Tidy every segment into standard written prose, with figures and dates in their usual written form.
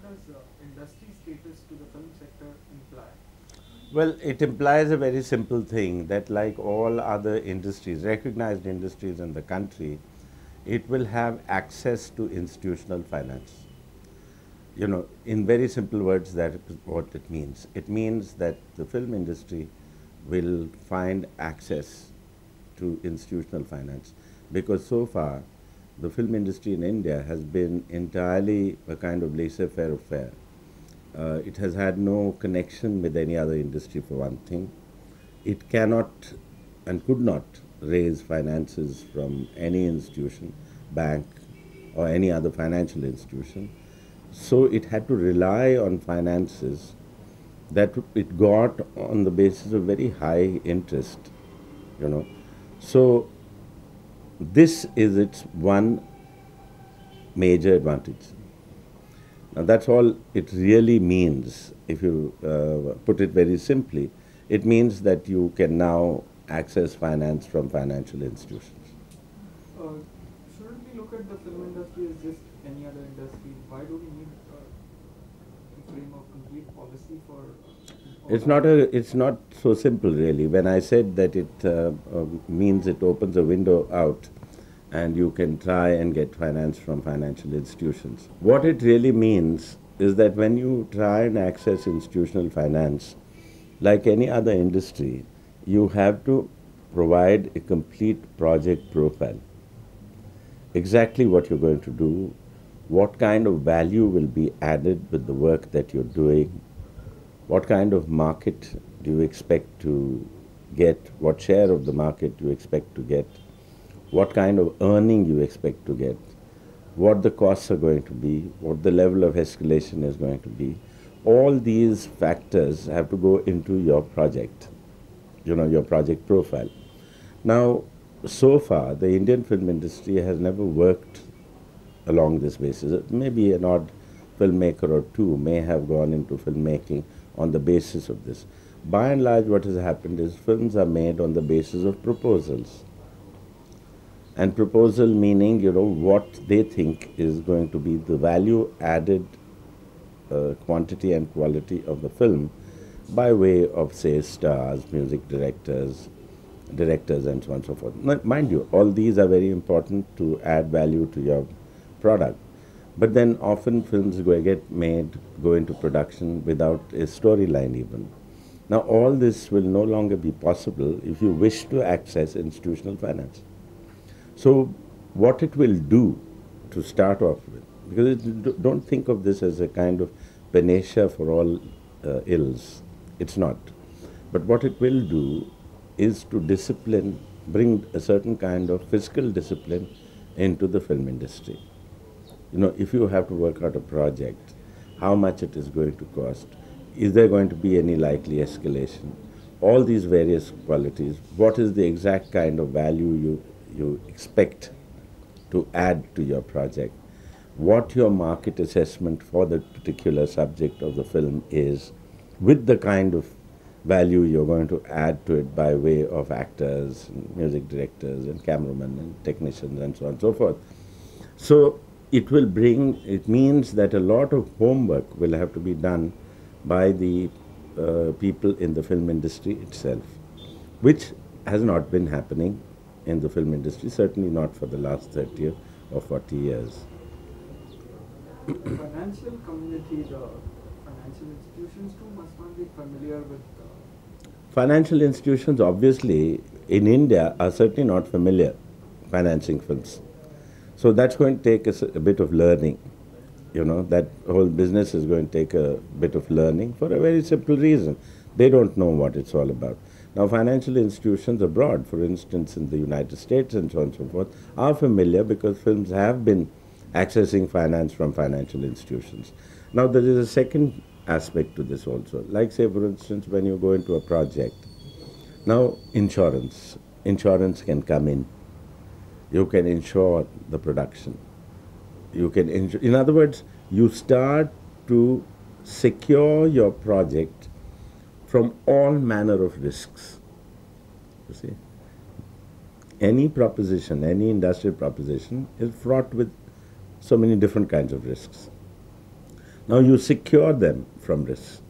what does industry status to the film sector imply? Well, it implies a very simple thing that, like all other industries, recognized industries in the country, it will have access to institutional finance. In very simple words, that is what it means. It means that the film industry will find access to institutional finance because so far the film industry in India has been entirely a kind of laissez-faire affair. It has had no connection with any other industry, for one thing. It cannot and could not raise finances from any institution, bank, or any other financial institution. So it had to rely on finances that it got on the basis of very high interest, you know. So this is its one major advantage. Now that's all it really means. If you put it very simply, it means that you can now access finance from financial institutions. Uh, shouldn't we look at the film industry as just any other industry? Why do we need to frame a complete policy for all It's the not a. It's not so simple, really. When I said that it means it opens a window out, and you can try and get finance from financial institutions. What it really means is that when you try and access institutional finance, like any other industry, you have to provide a complete project profile. Exactly what you're going to do, what kind of value will be added with the work that you're doing, what kind of market do you expect to get, what share of the market do you expect to get, what kind of earning you expect to get, what the costs are going to be, what the level of escalation is going to be. All these factors have to go into your project, your project profile. Now, so far, the Indian film industry has never worked along this basis. Maybe an odd filmmaker or two may have gone into filmmaking on the basis of this. By and large, what has happened is films are made on the basis of proposals. And proposal meaning, what they think is going to be the value added quantity and quality of the film by way of, say, stars, music directors, and so on and so forth. Now, mind you, all these are very important to add value to your product. But then often films get made, go into production without a storyline even. Now, all this will no longer be possible if you wish to access institutional finance. So, what it will do to start off with, because don't think of this as a kind of panacea for all ills. It's not. But what it will do is to bring a certain kind of fiscal discipline into the film industry. If you have to work out a project, how much it is going to cost, is there going to be any likely escalation, all these various qualities, what is the exact kind of value you expect to add to your project, what your market assessment for the particular subject of the film is, with the kind of value you're going to add to it by way of actors, and music directors, and cameramen, and technicians, and so on and so forth. So it means that a lot of homework will have to be done by the people in the film industry itself, which has not been happening in the film industry, certainly not for the last 30 or 40 years. the financial community, the financial institutions too must not be familiar with Financial institutions, obviously, in India are certainly not familiar financing films. So that's going to take a bit of learning. That whole business is going to take a bit of learning for a very simple reason. They don't know what it's all about. Now, financial institutions abroad, for instance, in the United States and so on and so forth, are familiar because films have been accessing finance from financial institutions. Now, there is a second aspect to this also. Like, say, for instance, when you go into a project, now insurance can come in. You can insure the production. In other words, you start to secure your project from all manner of risks. You see, any proposition, any industrial proposition is fraught with so many different kinds of risks. Now you secure them from risks.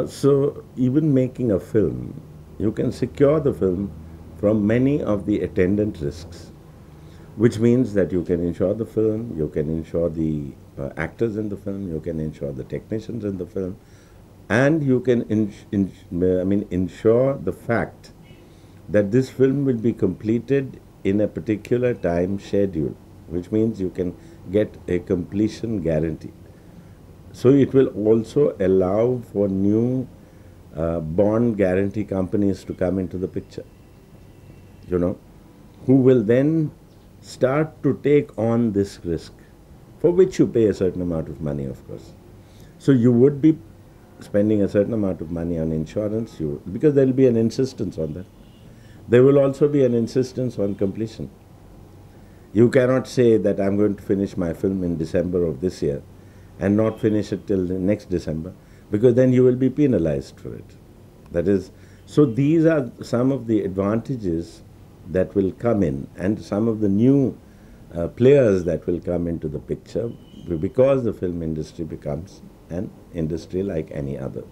So even making a film, you can secure the film from many of the attendant risks, which means that you can insure the film, you can insure the actors in the film, you can insure the technicians in the film, and you can ensure the fact that this film will be completed in a particular time schedule, which means you can get a completion guarantee. So it will also allow for new bond guarantee companies to come into the picture, who will then start to take on this risk, for which you pay a certain amount of money, of course. So you would be spending a certain amount of money on insurance, because there will be an insistence on that. There will also be an insistence on completion. You cannot say that I'm going to finish my film in December of this year and not finish it till the next December, because then you will be penalized for it. That is, so these are some of the advantages that will come in, and some of the new players that will come into the picture, because the film industry becomes an industry like any other.